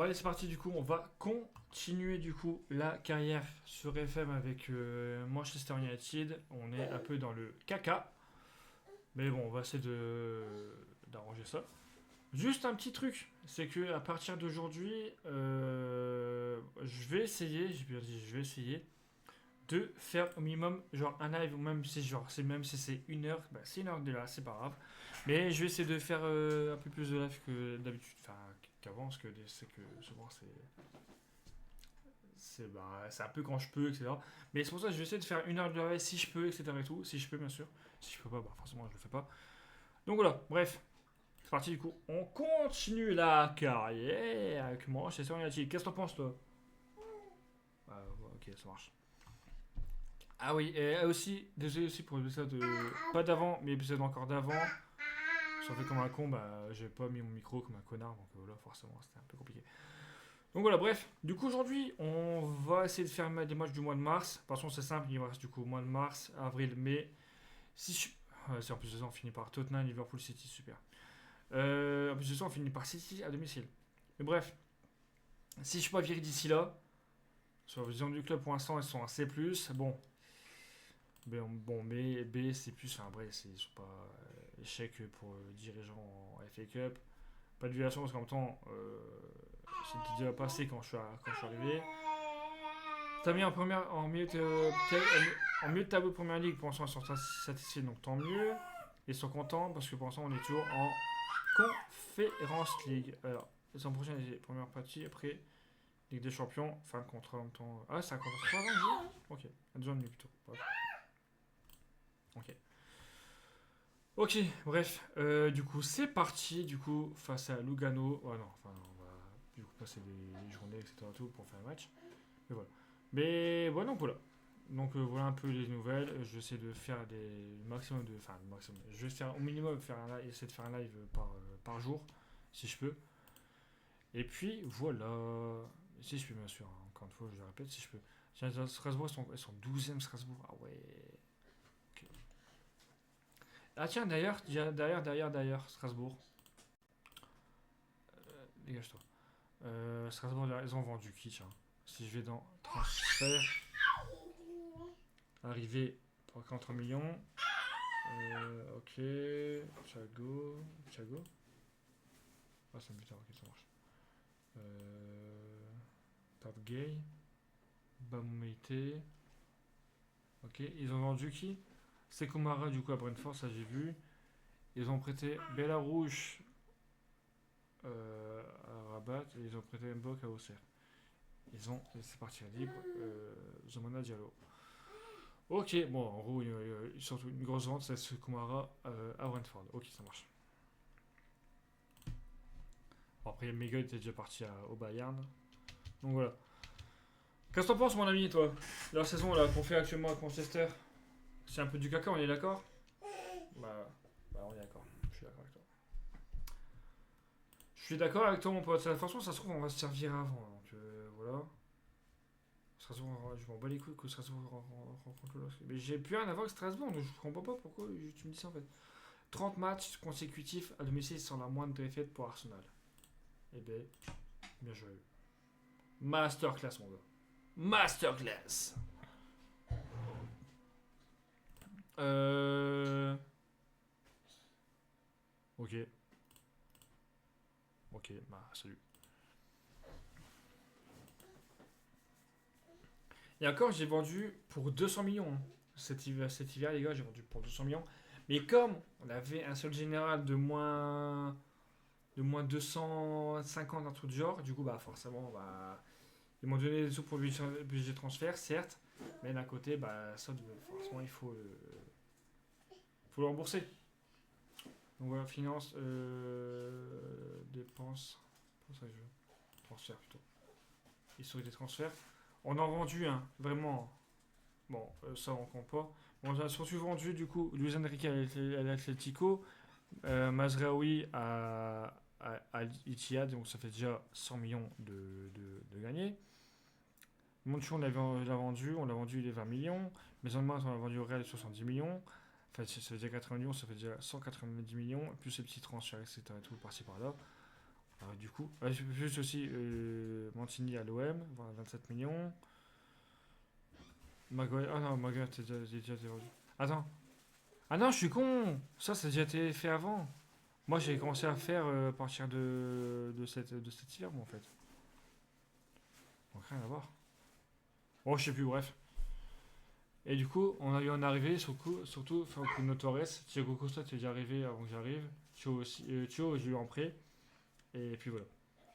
Bon allez c'est parti du coup, on va continuer du coup la carrière sur FM avec Manchester United. On est un peu dans le caca, mais bon on va essayer d'arranger ça. Juste un petit truc, c'est que à partir d'aujourd'hui, je vais essayer, j'ai bien dit je vais essayer de faire au minimum genre un live, ou même si même si c'est une heure, bah, c'est une heure de là, c'est pas grave. Mais je vais essayer de faire un peu plus de live que d'habitude, enfin qu'avant, parce que c'est que souvent c'est un peu quand je peux, etc. Mais c'est pour ça que je vais essayer de faire une heure de live si je peux, etc. et tout, si je peux bien sûr. Si je peux pas, bah forcément je le fais pas. Donc voilà, bref, c'est parti du coup. On continue la carrière avec moi chez United. Qu'est-ce que t'en penses toi? Ok, ça marche. Ah oui, et aussi, désolé aussi pour l'épisode pas d'avant, mais l'épisode encore d'avant. J'en fais comme un con, bah j'ai pas mis mon micro comme un connard, donc voilà, forcément c'était un peu compliqué. Donc voilà, bref, du coup aujourd'hui on va essayer de faire des matchs du mois de mars. De toute façon c'est simple, il me reste du coup mois de mars, avril, mai. Si c'est en plus de ça on finit par Tottenham, Liverpool, City, super. En plus de ça on finit par City à domicile. Mais bref, si je suis pas viré d'ici là, sur la vision du club pour l'instant ils sont à C+. Bon, bon, mais B, c'est plus. Enfin, bref, ils sont pas échec pour dirigeants en FA Cup. Pas de violation parce qu'en même temps, c'était déjà passé quand je suis arrivé. T'as mis en en milieu de tableau de première ligue. Pour l'instant, ils sont satisfaits, donc tant mieux. Ils sont contents parce que pour l'instant, on est toujours en Conférence League. Alors, les ans prochains, les premières parties. Après, Ligue des Champions. Fin de contrat en même temps. Ah, c'est un contrat de 3 ans, ok. 2 ans et demi plutôt. Bref. Ok. Ok, bref, du coup c'est parti du coup face à Lugano. Oh non, enfin on va du coup passer des journées etc tout pour faire un match. Mais voilà. Mais voilà donc voilà. Donc voilà un peu les nouvelles. Je vais essayer de faire des maximum de, enfin le maximum. Je vais faire au minimum faire un live, essayer de faire un live par jour si je peux. Et puis voilà. Si je peux bien sûr. Hein. Encore une fois je le répète si je peux. Tiens, Strasbourg ils sont 12e Strasbourg. Ah ouais. Ok. Ah tiens d'ailleurs Strasbourg. Dégage-toi. Strasbourg, ils ont vendu qui, tiens. Si je vais dans transfert, arrivé pour 43 millions. Ok. Thiago. Ah, c'est un buteur, ok, ça marche. Gay. Bamoumete. Ok, ils ont vendu qui? Sekomara, du coup, à Brentford, ça j'ai vu. Ils ont prêté Bellarouche à Rabat et ils ont prêté Mbok à Auxerre. Ils ont laissé partir libre Zomana Diallo. Ok, bon, en gros, surtout une grosse vente, c'est ce Kumara à Brentford. Ok, ça marche. Bon, après, Miguel était déjà parti au Bayern. Donc voilà. Qu'est-ce que t'en penses, mon ami, toi? La saison là qu'on fait actuellement avec Manchester, c'est un peu du caca, on est d'accord? Bah, on est d'accord. Je suis d'accord avec toi. Je suis d'accord avec toi, mon pote. De toute façon, ça se trouve, on va se servir avant. Donc voilà. Strasbourg, je m'en bats les couilles que Strasbourg rencontre le LOSC. Mais j'ai plus rien à voir avec Strasbourg, donc je comprends pas pourquoi tu me dis ça en fait. 30 matchs consécutifs à domicile sans la moindre défaite pour Arsenal. Eh ben, bien joué. Masterclass, mon gars. Masterclass. Euh... Ok. Ok, bah, salut. Et encore, j'ai vendu pour 200 millions. Hein. Cet hiver, les gars, j'ai vendu pour 200 millions. Mais comme on avait un seul général de moins 250, un truc du genre, du coup, bah, forcément, bah, ils m'ont donné des sous pour le budget transfert, certes. Mais d'un côté, bah, ça, forcément, faut le rembourser. Donc voilà, finance, dépenses. Pour ça, je veux. Transfert plutôt. Historique des transferts. On a vendu, hein, vraiment. Bon, ça on compte pas. On a surtout vendu du coup Luis Enrique à l'Atlético, Mazraoui à l'Itihad, donc ça fait déjà 100 millions de gagnés. Monchou on l'a vendu, il est 20 millions. Maison de Mars on l'a vendu au Real 70 millions. Enfin, ça fait déjà 80 millions, ça fait déjà 190 millions, plus ces petits transferts, etc. Et tout, par-ci par-là. Alors, du coup, juste aussi Mancini à l'OM, 27 millions. Maguire, ah non, Maguire, c'est déjà été vendu. Attends, ah non, je suis con! Ça a déjà été fait avant. Moi, j'ai commencé à faire à partir de cette hiver, moi, en fait. Donc, rien à voir. Oh, je sais plus, bref. Et du coup, on a eu un arrivé, surtout Facundo Torres. Thiago Costa qui est déjà arrivé avant que j'arrive. Thio aussi, Thio, j'ai eu en prêt. Et puis voilà.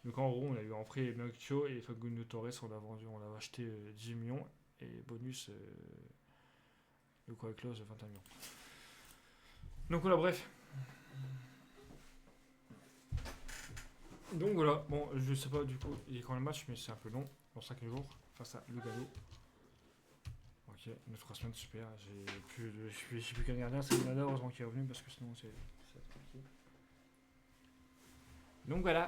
Donc en gros, on a eu en prêt Thio et Facundo Torres, on l'a vendu, on l'a acheté 10 millions. Et bonus, de quoi clause 21 millions. Donc voilà, bref. Donc voilà, bon, je sais pas du coup, il est quand même le match, mais c'est un peu long, dans 5 jours, face à Lugano. Ok, 9 semaines, super. J'ai plus qu'un gardien, c'est Grenada, heureusement qu'il est revenu parce que sinon c'est compliqué. Donc voilà.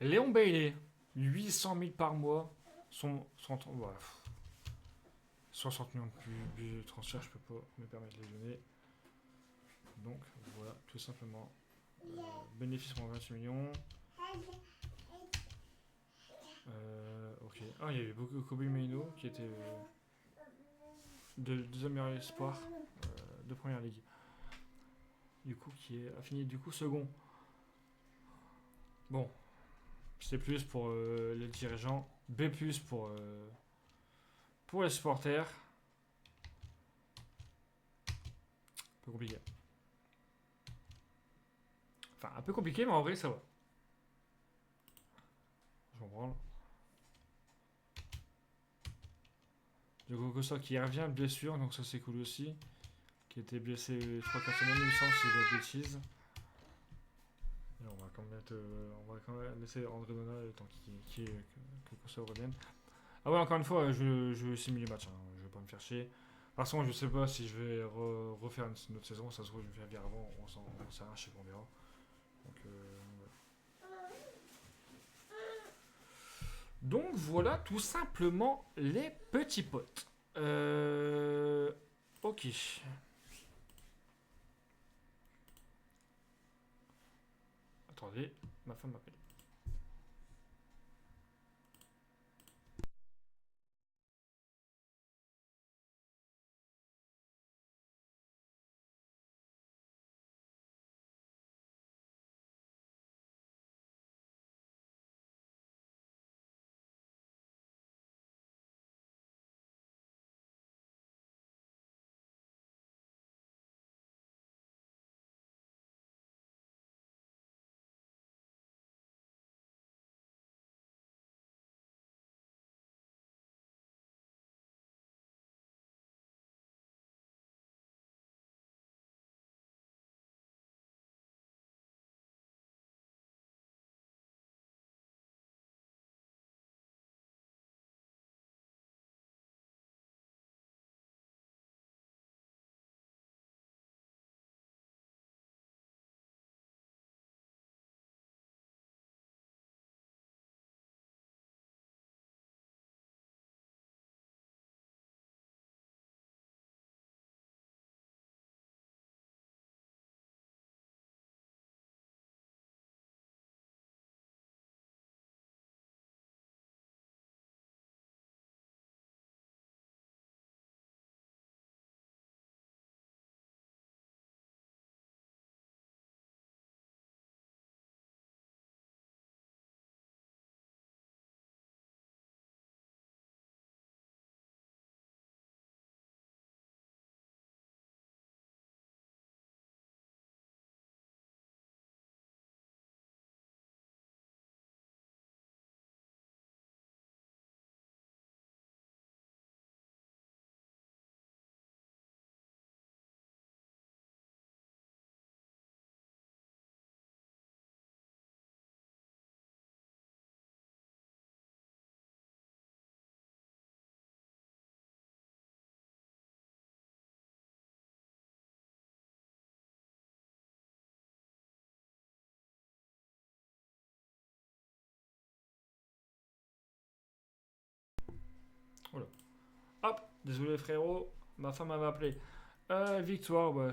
Léon Bailey, 800 000 par mois, ouais, 60 millions de budget de transfert, je peux pas me permettre de les donner. Donc voilà, tout simplement. Bénéfice pour 28 millions. Ok. Ah, il y avait beaucoup Kobe Maino qui était deuxième meilleur espoir de première ligue. Du coup, a fini du coup second. Bon, C plus pour les dirigeants, B plus pour les supporters. Un peu compliqué. Enfin, un peu compliqué, mais en vrai, ça va. Je comprends. Diogo Costa qui revient de blessure, donc ça c'est cool aussi. Qui était blessé 3-4 semaines, il me semble, si je dis pas de bêtises. Et on va quand même laisser André Donat le temps que Costa revienne. Ah ouais, encore une fois, je vais simuler les matchs, hein, je vais pas me faire chier. De toute façon, je sais pas si je vais refaire une autre saison, ça se trouve, je vais faire bien avant, on sait rien, je sais qu'on verra. Donc, ouais. Donc voilà tout simplement les petits potes. Ok. Attendez, ma femme m'appelle. Voilà. Hop, désolé frérot, ma femme m'avait appelé. Victoire, bah,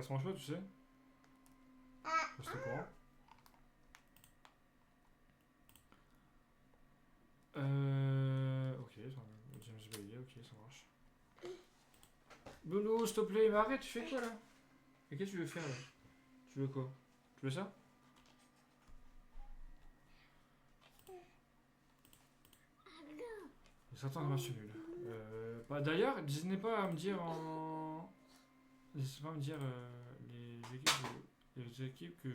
Ça se mange pas, tu sais? Je suis au courant. Ok, James Bay, ok, ça marche. Loulou, s'il te plaît, mais arrête, tu fais quoi là? Et qu'est-ce que tu veux faire là? Tu veux quoi? Tu veux ça? Certains matchs nuls. Bah, d'ailleurs, n'hésitez pas à me dire en. N'hésitez pas à me dire les équipes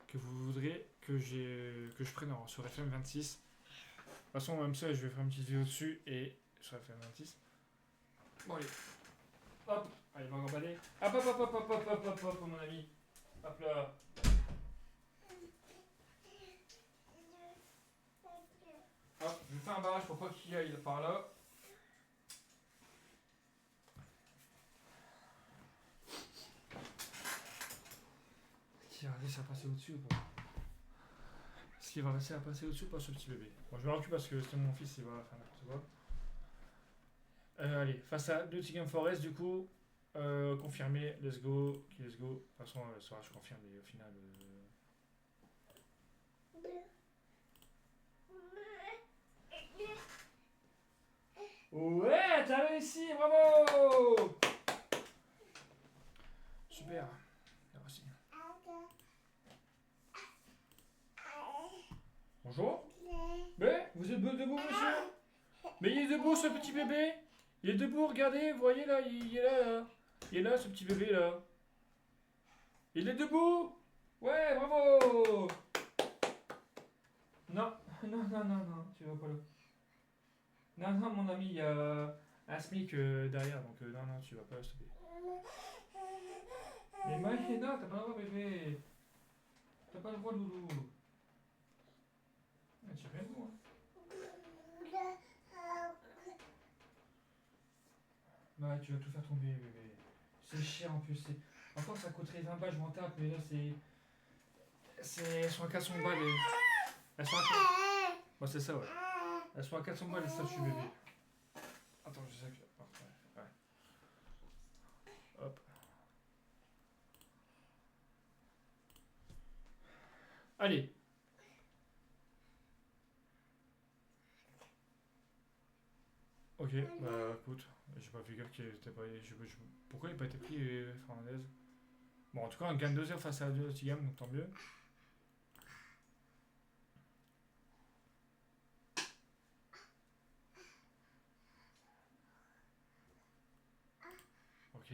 que vous voudriez que je prenne sur FM26. De toute façon, même ça, je vais faire une petite vidéo dessus et sur FM26. Bon, allez. Hop. Allez, on va remballer. Hop, hop, hop, hop, hop, hop, hop, hop, hop, mon ami. Hop là. Hop, je vais faire un barrage pour pas qu'il aille par là. Est-ce qu'il va réussir à passer au-dessus ou pas? Est-ce qu'il va réussir à passer au-dessus ou pas ce petit bébé? Bon, je vais reculer parce que c'est mon fils, il va faire n'importe quoi. Allez, face à Nottingham Forest, du coup, confirmé, let's go. Ok, let's go. De toute façon, je confirme, mais au final. Ouais, t'as réussi, bravo! Super. Merci. Bonjour. Mais vous êtes debout, monsieur? Mais il est debout, ce petit bébé. Il est debout, regardez, vous voyez là, il est là, là. Il est là, ce petit bébé là. Il est debout. Ouais, bravo. Non, non, non, non, non, tu vas pas là. Non, non, mon ami, il y a un SMIC derrière, donc non, non, tu vas pas là, s'il te plaît. Mais non, t'as pas le droit, bébé. T'as pas le droit, loulou. Ah, tu viens de moi. Bah, tu vas tout faire tomber, bébé. C'est cher en plus. Encore, ça coûterait 20 balles, je m'en tape, mais là, c'est. Elles sont à 400 balles. Elles sont à. Bah, c'est ça, ouais. Elles sont à 400 balles, les statues, bébé. Attends, je sais que. Ouais. Hop. Allez. Ok, bah écoute, j'ai pas fait gaffe qu'il était pas. Pourquoi il n'a pas été pris Fernandez? Bon, en tout cas, on gagne 2-0 face à Nottingham, donc tant mieux. Ok.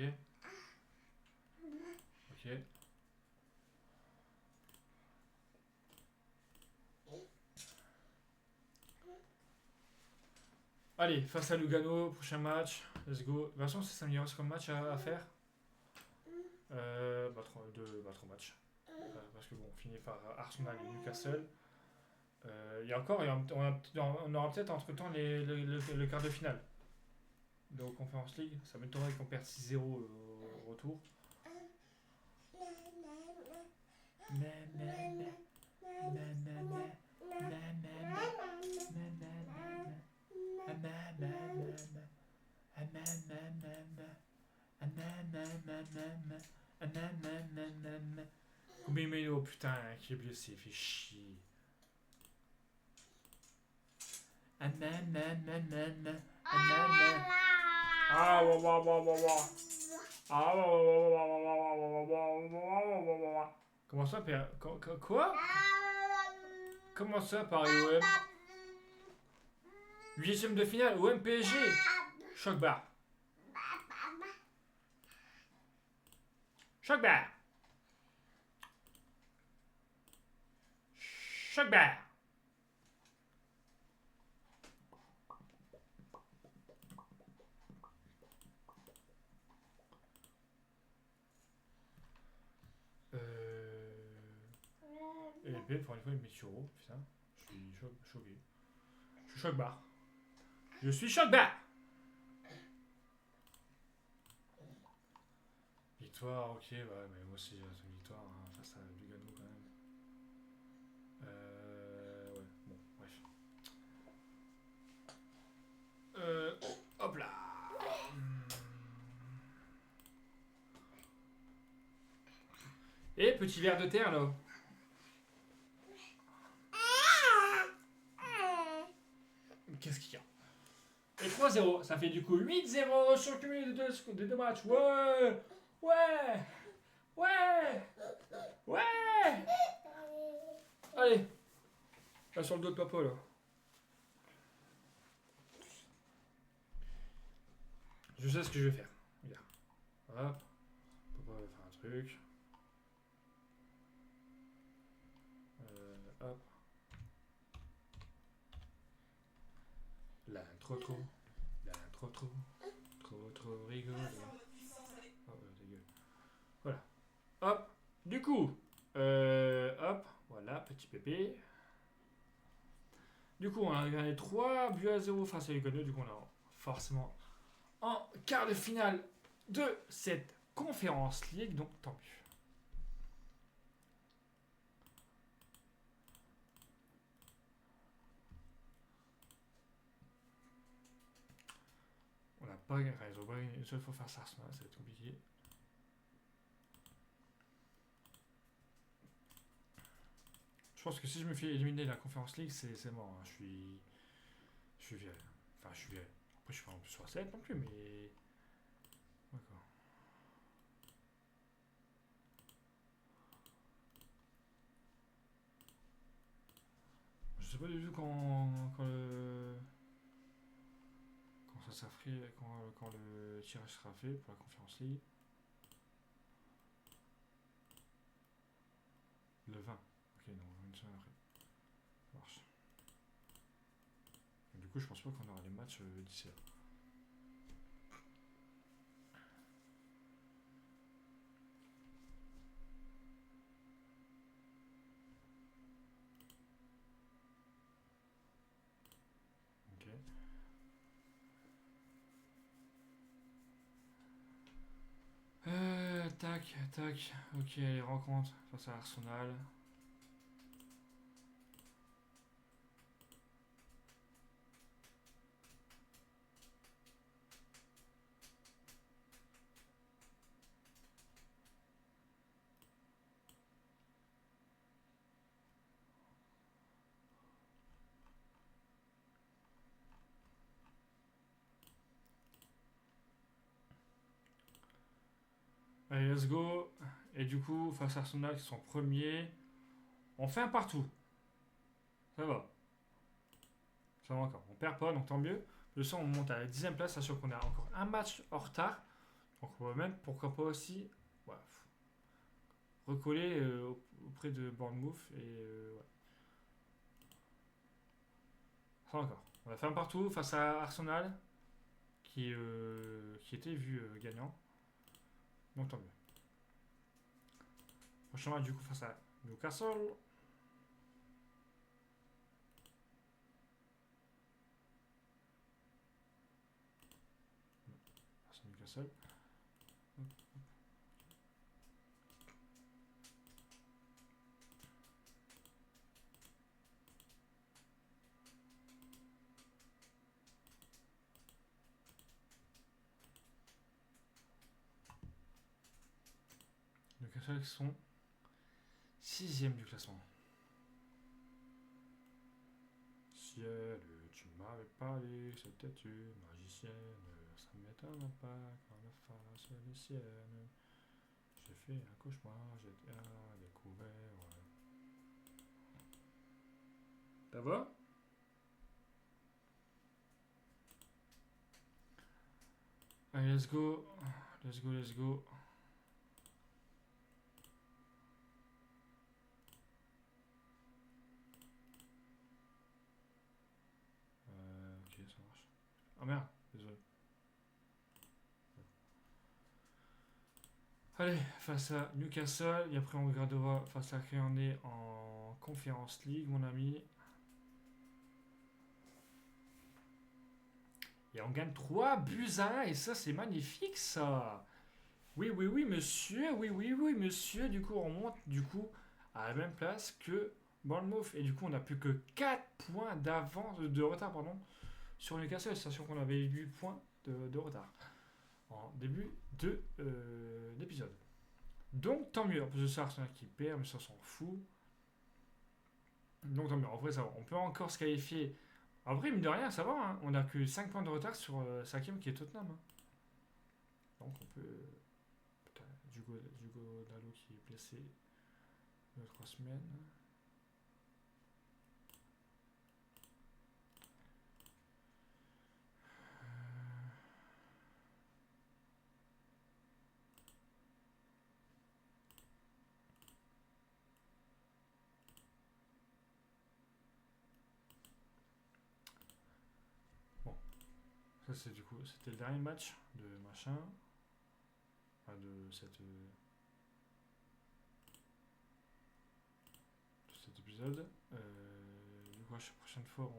Ok. Allez, face à Lugano, prochain match. Let's go. De toute façon, c'est 5 millions comme match à faire. Bah, 3 matchs. Parce que bon, on finit par Arsenal et Newcastle. Il y a encore, on aura peut-être entre temps le quart de finale de Conference League. Ça m'étonnerait qu'on perde 6-0 au retour. Combien oh putain, qui est blessé, fait chier. Ah, comment ça, père? Quoi? Comment ça, Paris OM? 8ème de finale, OM PSG. Choc bar. Choc bar. Choc bar. Et B, pour une fois, il met sur haut, putain. Je suis choqué. Je suis choc bar. Je suis choc bar. Victoire, ok, ouais, mais moi aussi j'ai une victoire hein, face à Lugano quand même. Ouais, bon, bref. Hop là. Et petit ver de terre là. Qu'est-ce qu'il y a? Et 3-0, ça fait du coup 8-0 sur le cumul des deux matchs. Ouais! Ouais! Ouais! Ouais! Allez! Là sur le dos de papa là. Je sais ce que je vais faire. Regarde. Hop. Papa va faire un truc. Hop. Là, trop. Là, trop. Trop rigolo. Oh, ta gueule. Voilà. Hop. Du coup. Hop. Voilà, petit pépé. Du coup, on a gagné 3-0 face à l'Ukraine. Du coup, on a forcément en quart de finale de cette conférence League. Donc, tant mieux. On n'a pas gagné. Ils ont pas gagné une seule fois face à Arsenal. Ça va être compliqué. Je pense que si je me fais éliminer la conférence League, c'est mort. Hein. Je suis viré. Enfin, je suis viré. Après, je suis pas en plus sur 7 non plus, mais. D'accord. Je sais pas du tout quand le tirage sera fait pour la conférence League. Le 20. Ok, non, une semaine après. Ça marche. Et du coup, je pense pas qu'on aura les matchs d'ici là. Ok. Tac. Ok, les rencontres face à Arsenal. Allez, let's go. Et du coup, face à Arsenal qui sont premiers, on fait un partout. Ça va. Ça va encore. On perd pas, donc tant mieux. Le sang, on monte à la 10ème place, sachant qu'on a encore un match en retard. Donc on va même, pourquoi pas aussi, ouais, recoller auprès de Bournemouth. Et ouais. Ça va encore. On a fait un partout face à Arsenal, qui était vu gagnant. Donc tant mieux. Prochain match du coup face à Newcastle. Face à Newcastle. Newcastle qui sont 6ème du classement. Ciel, tu m'avais parlé, c'était une magicienne. Ça ne m'étonne pas quand la face est sienne. J'ai fait un cauchemar, j'étais à découvert. Ça va? Allez, let's go. Let's go. Ok, ça marche. Ah merde, désolé. Allez, face à Newcastle. Et après, on regardera face à qui on est en Conference League, mon ami. Et on gagne 3-1. Et ça, c'est magnifique, ça. Oui, monsieur. Oui, monsieur. Du coup, on monte à la même place que Bournemouth. Et du coup, on n'a plus que 4 points d'avance, de retard, pardon, sur Newcastle, sachant qu'on avait 8 points de retard en début d'épisode. Donc tant mieux. En plus de ça, Arsenal qui perd, mais ça s'en fout. Donc tant mieux. En vrai, ça va. On peut encore se qualifier. En vrai, mine de rien, ça va. Hein. On a que 5 points de retard sur 5ème qui est Tottenham. Hein. Donc on peut. Putain, Diogo Dalot qui est blessé 2-3 semaines. Bon, ça c'est du coup, c'était le dernier match de machin. Enfin, de cet épisode. Du coup, la prochaine fois,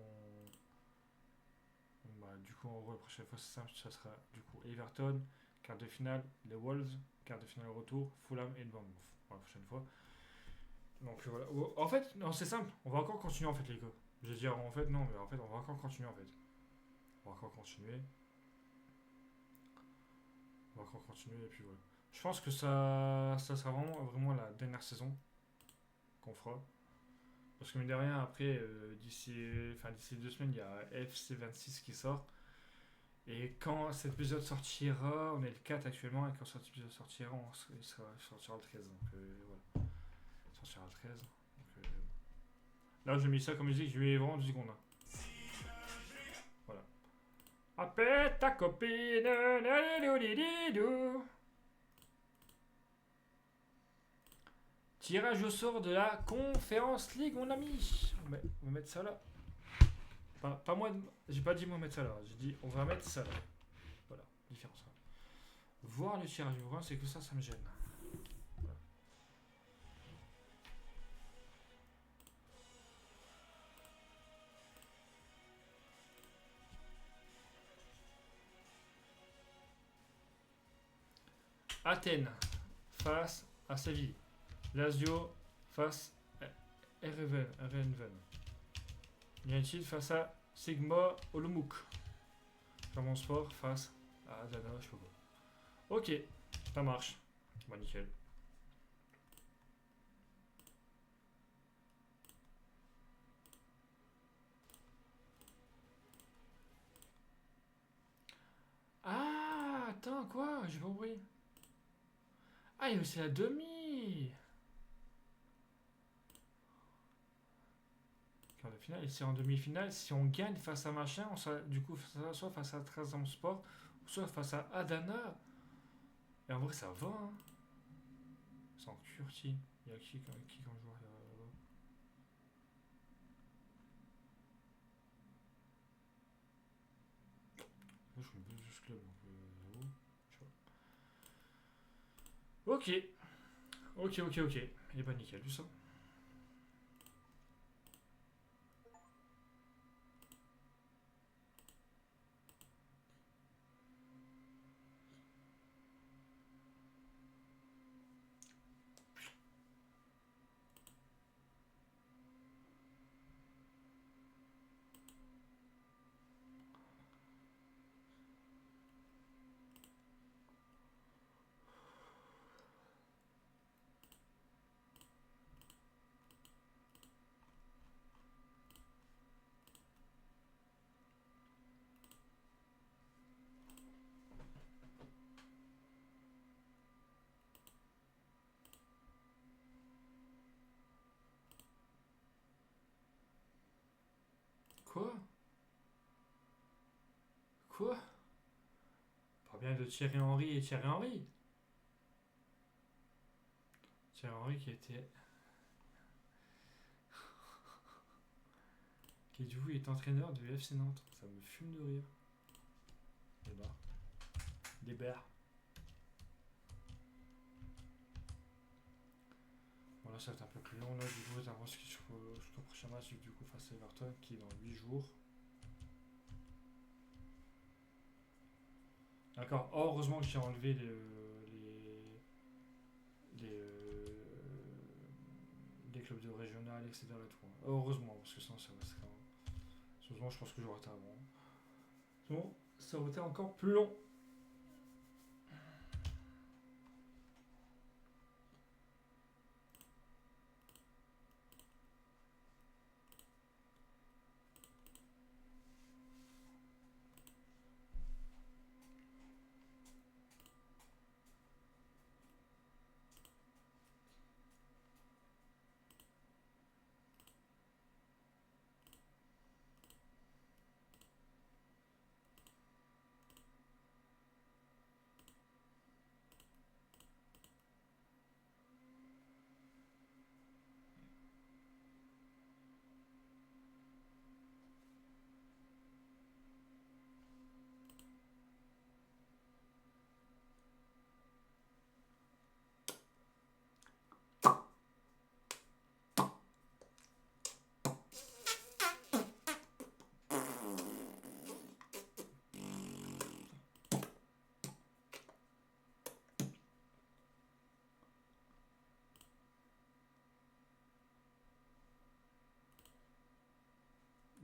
du coup, en gros, la prochaine fois, c'est simple, ça sera du coup Everton, quart de finale, les Wolves, quart de finale retour, Fulham et Bournemouth. Pour la prochaine fois. Donc voilà. En fait, non, c'est simple. On va encore continuer en fait, les gars. Je veux dire, en fait, non, mais en fait, on va encore continuer en fait. On va encore continuer. On va encore continuer et puis voilà. Je pense que ça sera vraiment la dernière saison qu'on fera. Parce que mine de rien, après, d'ici 2 semaines, il y a FC26 qui sort. Et quand cet épisode sortira, on est le 4 actuellement, et quand cet épisode sortira, il sortira le 13. Donc voilà. Il sortira le 13. Donc, là, je mets ça comme musique, je lui ai vraiment 2 secondes. Hein. Voilà. Appelle ta copine. Tirage au sort de la Conférence League, mon ami. On va mettre ça là. Pas moi, j'ai pas dit moi mettre ça là. J'ai dit on va mettre ça là. Voilà, différence. Voir le tirage. Le problème c'est que ça me gêne. Voilà. Athènes face à Séville. Lazio face à Ereven. United face à Sigma Olomouc. Clermont Sport face à Adana, je sais pas quoi. Ok, ça marche. Bah nickel. Ah, attends, quoi? J'ai pas compris. Ah, il y a aussi la demi. Quart de finale. Et si en demi-finale, si on gagne face à machin, on sera du coup soit face à Trabzonspor, soit face à Adana. Et en vrai, ça va. Hein. C'est en Turquie. Il y a qui comme joueur là-bas? Moi, je connais pas ce club, donc j'avoue. Ok. Ok. Et bah nickel, tout ça. Quoi? Quoi? Pas bien de Thierry Henry et Thierry Henry. Thierry Henry qui du coup est entraîneur de FC Nantes. Ça me fume de rire. Des barres. Bon là ça va être un peu plus long là du coup d'avance jusqu'au prochain match du coup face à Everton qui est dans 8 jours. D'accord, heureusement que j'ai enlevé les clubs de régional, etc. Et tout. Heureusement, parce que sinon ça va se faire. Heureusement, je pense que j'aurais été avant. Sinon, ça aurait été encore plus long.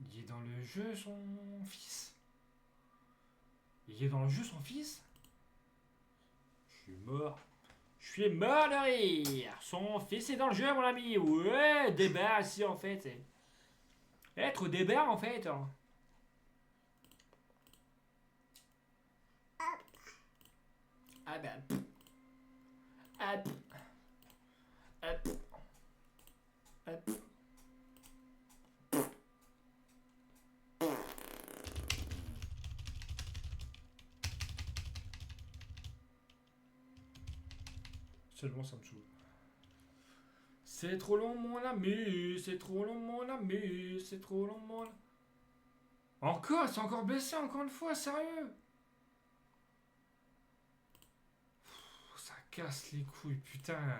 Il est dans le jeu son fils. Il est dans le jeu son fils. Je suis mort. Je suis mort de rire. Son fils est dans le jeu, mon ami. Ouais, débat ici en fait. Être débat en fait. Ah bah. Ah, ah, ah. Seulement ça me saoule. C'est trop long mon ami, c'est trop long mon ami, c'est trop long mon... Encore, c'est encore baissé encore une fois, sérieux. Ça casse les couilles, putain.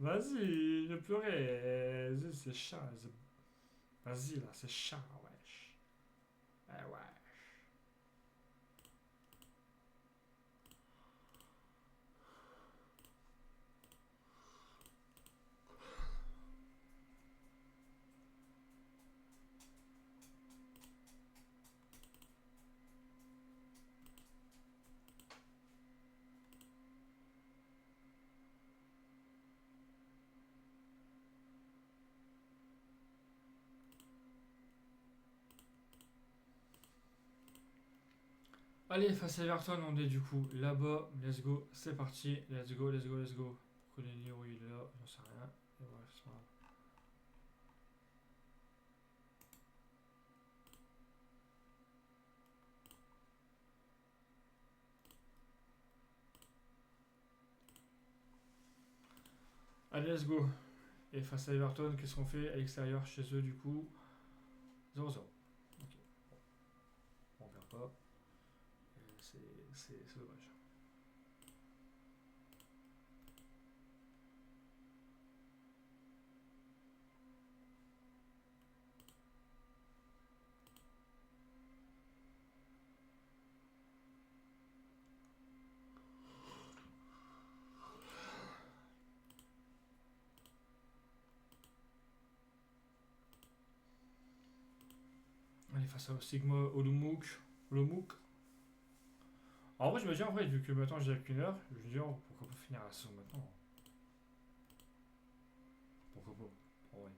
Vas-y, ne pleurer. C'est chat. Vas-y là, c'est chat, wesh. Ah ouais. Allez, face à Everton, on est du coup là-bas. Let's go, c'est parti. Let's go, let's go, let's go. Colini, oui, il est là, j'en sais rien. Et voilà, c'est pas grave. Allez, let's go. Et face à Everton, qu'est-ce qu'on fait à l'extérieur chez eux du coup 0-0. Ok. Bon, on perd pas. C'est dommage. Allez, face à Sigma Olomouc. Olomouc. En vrai, je me dis, en vrai, vu que maintenant j'ai qu'une heure, je me dis, oh, pourquoi pas finir la saison maintenant. Pourquoi pas. En vrai.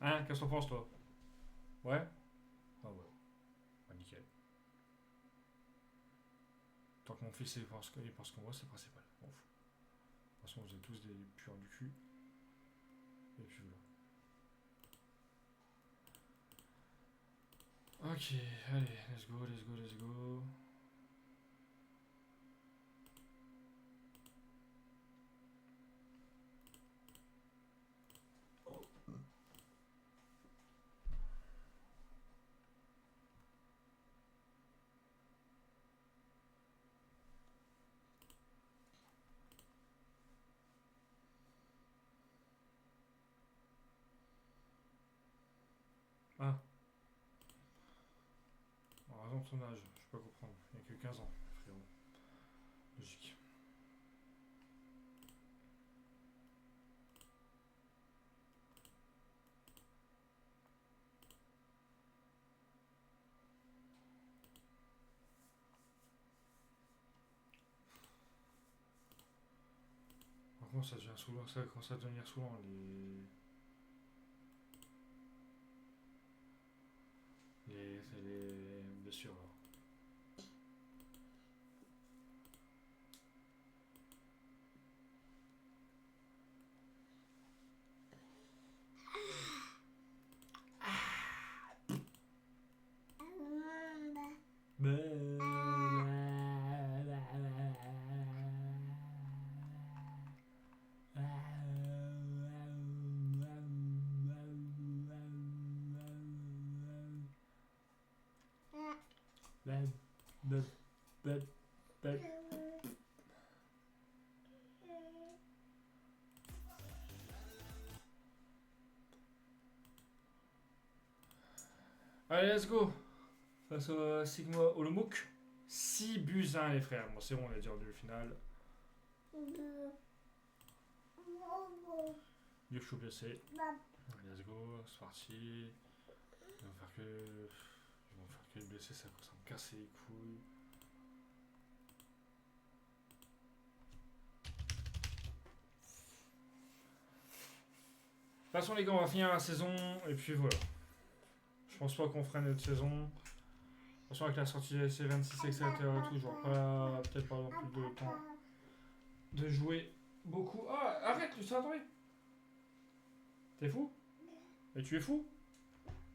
Hein, qu'est-ce que t'en penses, toi? Ouais? Ah ouais. Bah, nickel. Tant que mon fils il pense que moi, c'est le principal. M'en fous. De toute façon, vous êtes tous des puants du cul. Et puis voilà. Ok, allez, let's go, let's go, let's go. Ah, en raison de son âge, je peux pas comprendre. Il n'y a que 15 ans, frérot. Logique. Par contre, ça devient saoulant, ça commence à devenir saoulant, les blessures là. Allez, let's go. Face à Sigma Olomouc. 6 buts 1 les frères. Bon, c'est bon, on est déjà en demi-finale. Je suis blessé. Let's go, c'est parti. Ils vont faire que. Ils vont faire que les blesser, ça va me casser les couilles. De toute façon, les gars, on va finir la saison et puis voilà. Je pense pas qu'on fera une autre saison. Attention avec la sortie de C26, etc. Tout, genre pas, peut-être pas non plus de temps de jouer beaucoup. Ah, arrête, Lucien, attendez. T'es fou? Mais tu es fou?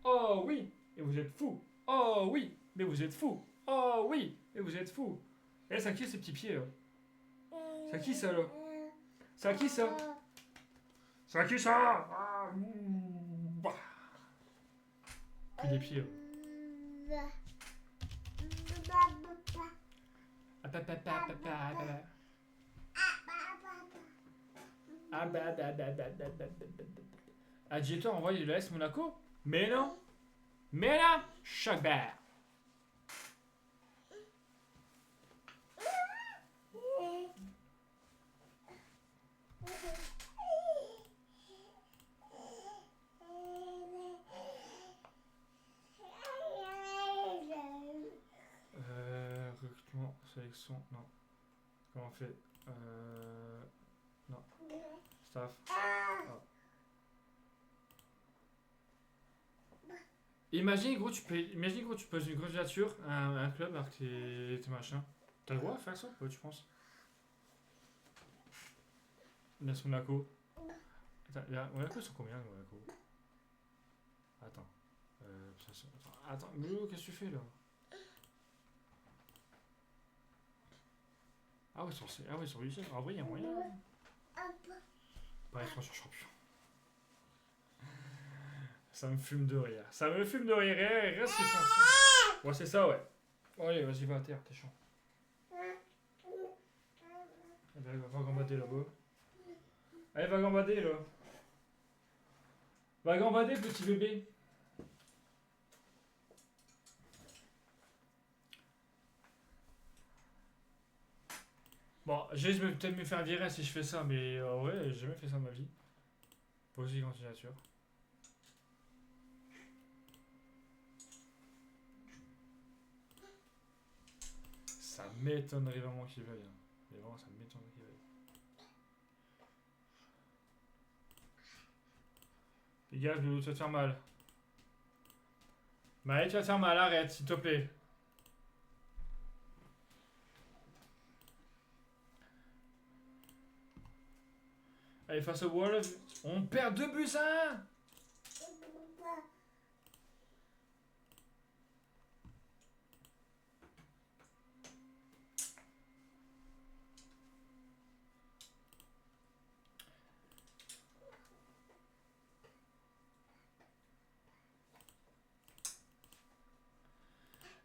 Oh oui, et vous êtes fou. Oh oui, mais vous êtes fou. Oh oui, et vous êtes fou. Eh, ça qui ces petits pieds là? Ça qui ça là? Ça qui ça? Ça qui ça? Ah, bah. Puis des pieds là. Adjetor envoie de l'AS Monaco? Mais non! Mais là! Chabert! Recrutement, sélection, non. Comment on fait? Non. Staff. Ah. Imagine gros, tu poses une candidature à un club alors que t'es machin. T'as le droit à faire ça? Ouais, tu penses? Laisse Monaco. Attends, Monaco, ils sont combien, Monaco? Attends. Attends, mais qu'est-ce que tu fais là? Ah ouais, ils sont 8. En vrai, il y a moyen. Bah, ils sont sur champion. Ça me fume de rire. Ça me fume de rire. Reste qu'ils font ça. Ouais, c'est ça, ouais. Bon, allez, vas-y, va à terre, t'es chiant. Allez, va gambader là-bas. Allez, va gambader là. Va gambader, petit bébé. Bon, je vais peut-être me faire virer si je fais ça, mais en vrai, j'ai jamais fait ça de ma vie. Poser candidature. Ça m'étonnerait vraiment qu'il veuille. Hein. Mais vraiment, ça m'étonnerait qu'il veuille. Les gars, tu vas te faire mal. Maë, tu vas te faire mal, arrête, s'il te plaît. Allez, face au wall, on perd 2 buts à 1.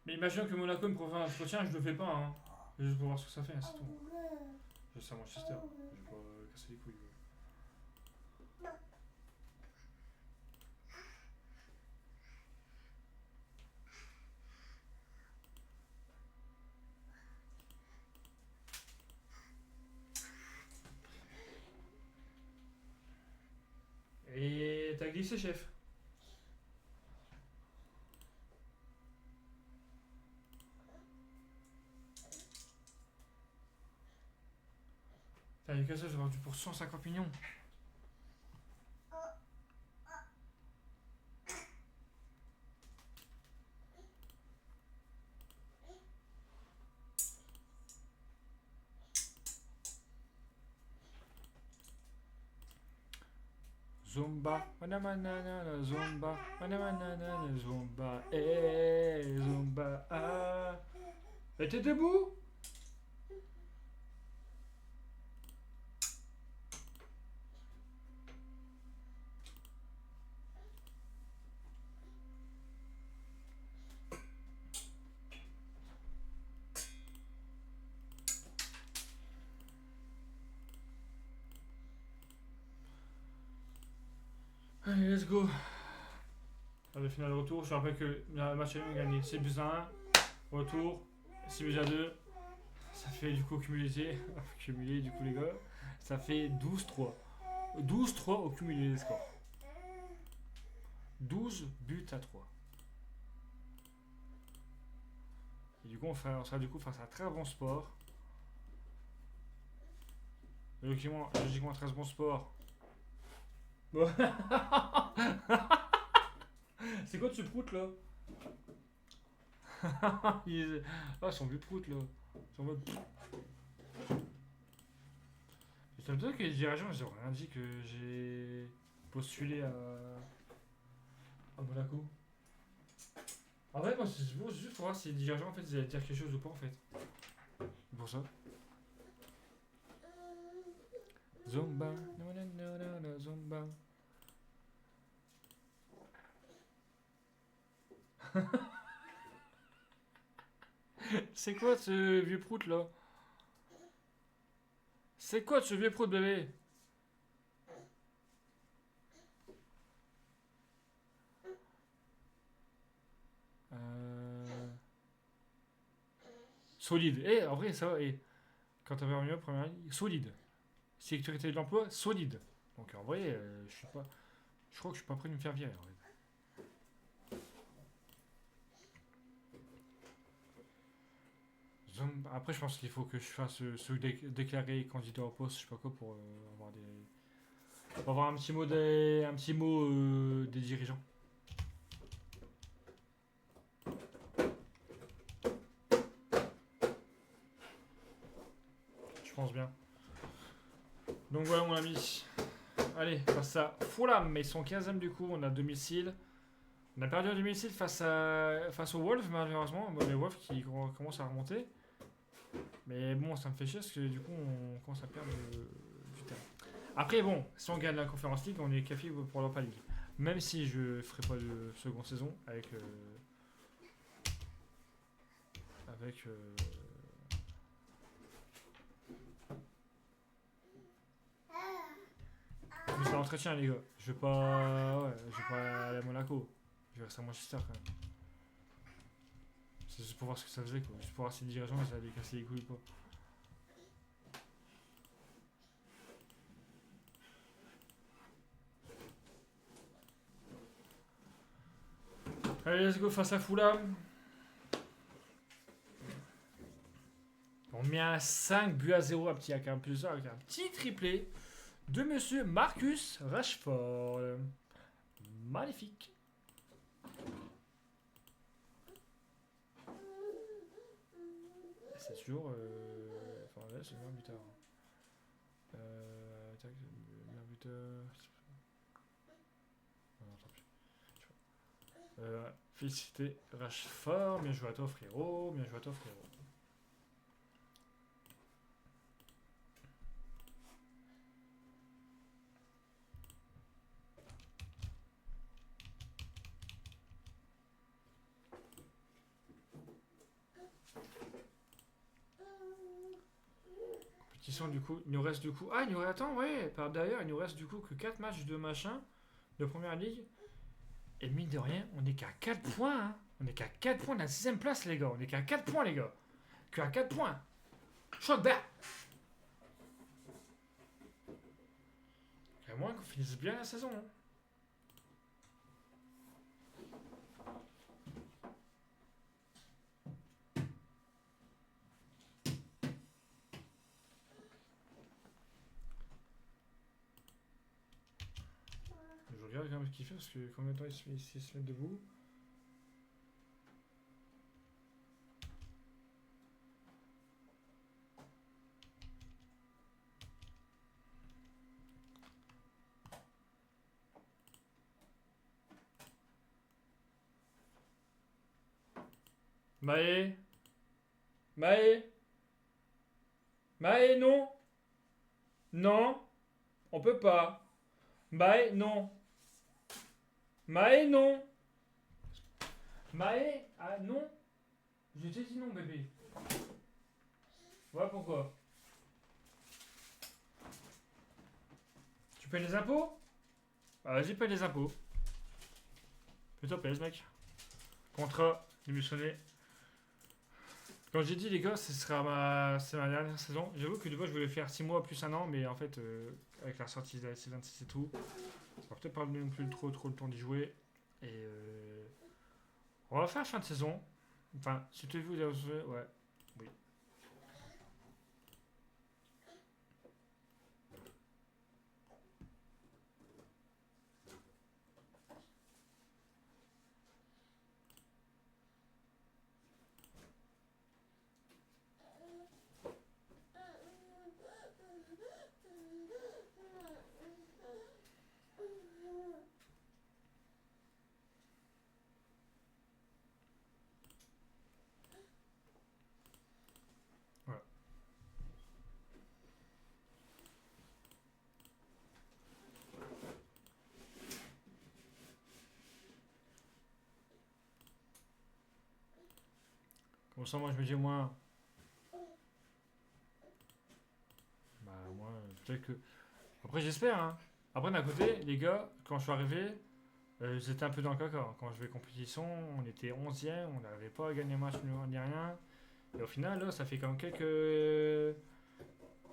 Mais imaginons que Monaco me propose un entretien, je le fais pas, hein. Juste pour voir ce que ça fait, hein, c'est tout. Je sais à Manchester, je vais pas casser les couilles. Et t'as glissé, chef. T'as Newcastle, j'ai vendu pour 150 millions. Zumba, manamanana, zumba, manamanana, zumba, zumba, ah. Et t'es debout? Allez, let's go. Le final retour, je rappelle que le match est gagné 6 buts à 1. Retour, 6 buts à 2. Ça fait du coup cumulé du coup les gars. Ça fait 12-3. 12-3 au cumulé des scores. 12 buts à 3. Et du coup, on sera du coup face à 13 bons sports. Logiquement 13 bons sports. Bon. C'est quoi tu proutes là? Ils sont plus proutes là. Ils sont en mode. Ça me donne que les dirigeants, ils ont rien dit que j'ai postulé à Monaco. En vrai, moi, c'est juste pour voir si les dirigeants en fait, ils allaient dire quelque chose ou pas en fait. C'est pour ça. Zumba, nanana, zumba. C'est quoi ce vieux prout là? C'est quoi ce vieux prout bébé? Solide. Eh, en vrai, ça va. Eh, quand t'avais remis première ligne, solide. Sécurité de l'emploi, solide. Donc en vrai, je suis pas. Je crois que je suis pas prêt de me faire virer en vrai. Après, je pense qu'il faut que je fasse se déclarer candidat au poste, je sais pas quoi, pour avoir des. Pour avoir un petit mot des dirigeants. Je pense bien. Donc voilà, mon ami. Allez, face à Fulham, mais ils sont 15e du coup, on a domicile. On a perdu à domicile face aux Wolves, malheureusement. Bon, les Wolves qui commencent à remonter. Mais bon, ça me fait chier parce que du coup, on commence à perdre du terrain. Après, bon, si on gagne la Conference League, on est qualifié pour l'Europa League. Même si je ferai pas de seconde saison avec. Avec. Mais c'est l'entretien, les gars. Je vais pas. Ouais, je vais pas aller à Monaco. Je vais rester à Manchester quand même. C'est juste pour voir ce que ça faisait, quoi. Juste pour voir si les dirigeants ils allaient casser les couilles ou pas. Allez, let's go face à Fulham. On met un 5 buts à 0 avec un petit triplé de monsieur Marcus Rashford. Magnifique. C'est toujours. Enfin, là, c'est le meilleur buteur. Tac, le meilleur buteur. Non, tant pis. Félicité Rashford. Bien joué à toi, frérot. Bien joué à toi, frérot. Du coup, il nous reste du coup. Ah, il nous reste. Attends, ouais, par derrière, il nous reste du coup que 4 matchs de machin de première ligue. Et mine de rien, on est qu'à 4 points. Hein. On est qu'à 4 points de la 6ème place, les gars. On est qu'à 4 points, les gars. Qu'à 4 points. Choc d'air. Il y a moins qu'on finisse bien la saison. Hein. Je regarde quand même ce qu'il fait parce que combien de temps il se met debout. Maë Maë Maë, non. Non. On peut pas. Maë, non. Maë, non. Maë, ah non. Je t'ai dit non, bébé. Voilà pourquoi. Tu payes les impôts? Bah, vas-y, paye les impôts. Fais-toi plaisir, mec. Contrat démissionné. Quand j'ai dit, les gars, c'est ma dernière saison. J'avoue que de base, je voulais faire 6 mois plus 1 an, mais en fait, avec la sortie de la C26 et tout, ça va peut-être pas non plus trop le temps d'y jouer. Et on va faire fin de saison. Enfin, si tu veux, ouais. Oui. Voilà. Comme ça, moi, je me dis, moi. Bah, moi, peut-être que. Après, j'espère, hein. Après, d'un côté, les gars, quand je suis arrivé, j'étais un peu dans le caca, hein. Quand je vais compétition, on était 11e, on n'arrivait pas à gagner un match ni rien. Et au final, là, ça fait quand même quelques.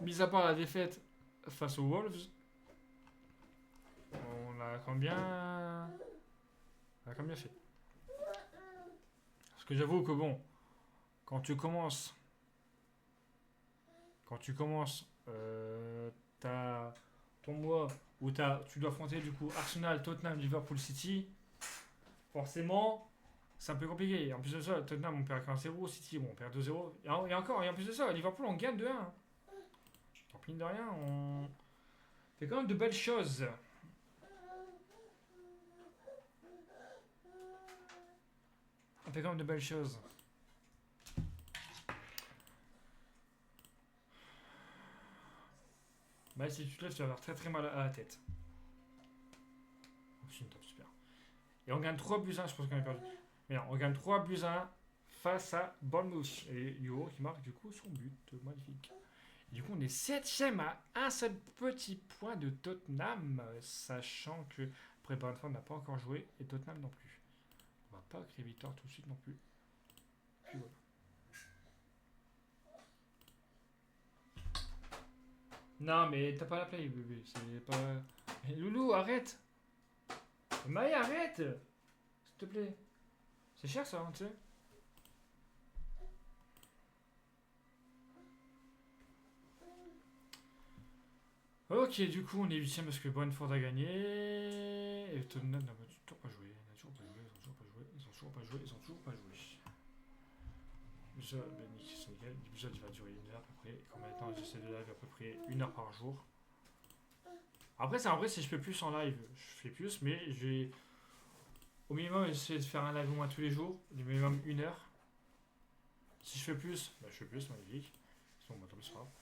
Mis à part la défaite face aux Wolves, on a quand même bien. On a quand même bien fait. Parce que j'avoue que bon, quand tu commences. Quand tu commences, t'as ton mois où tu dois affronter du coup Arsenal, Tottenham, Liverpool City, forcément, c'est un peu compliqué. Et en plus de ça, Tottenham on perd 1-0, City bon, on perd 2-0. Et encore, et en plus de ça, Liverpool on gagne 2-1. Donc mine de rien, on fait quand même de belles choses. On fait quand même de belles choses. Bah si tu te lèves, tu vas avoir très très mal à la tête. Oh, c'est une top, super. Et on gagne 3-1, je pense qu'on a perdu. Mais non, on gagne 3-1 face à Bournemouth. Et Yo qui marque du coup son but. Magnifique. Et du coup, on est 7ème à un seul petit point de Tottenham, sachant que après Brentford n'a pas encore joué et Tottenham non plus. On va pas créer victoire tout de suite non plus. Puis voilà. Non, mais t'as pas la play, bébé. C'est pas. Mais Loulou, arrête! Maï, arrête! S'il te plaît. C'est cher ça, hein, tu sais. Ok, du coup, on est 8ème parce que Brentford a gagné. Et Tottenham n'a toujours pas joué. Ils ont toujours pas joué. Ils ont toujours pas joué. Déjà, ben, c'est nickel. L'épisode va durer 1 heure à peu près. Et comme maintenant, j'essaie de live à peu près 1 heure par jour. Après, c'est en vrai, si je fais plus en live, je fais plus. Mais je vais au minimum essayer de faire un live au moins tous les jours. Du minimum 1 heure. Si je fais plus, bah, je fais plus, magnifique. Sinon, bah, tant pis, c'est pas grave.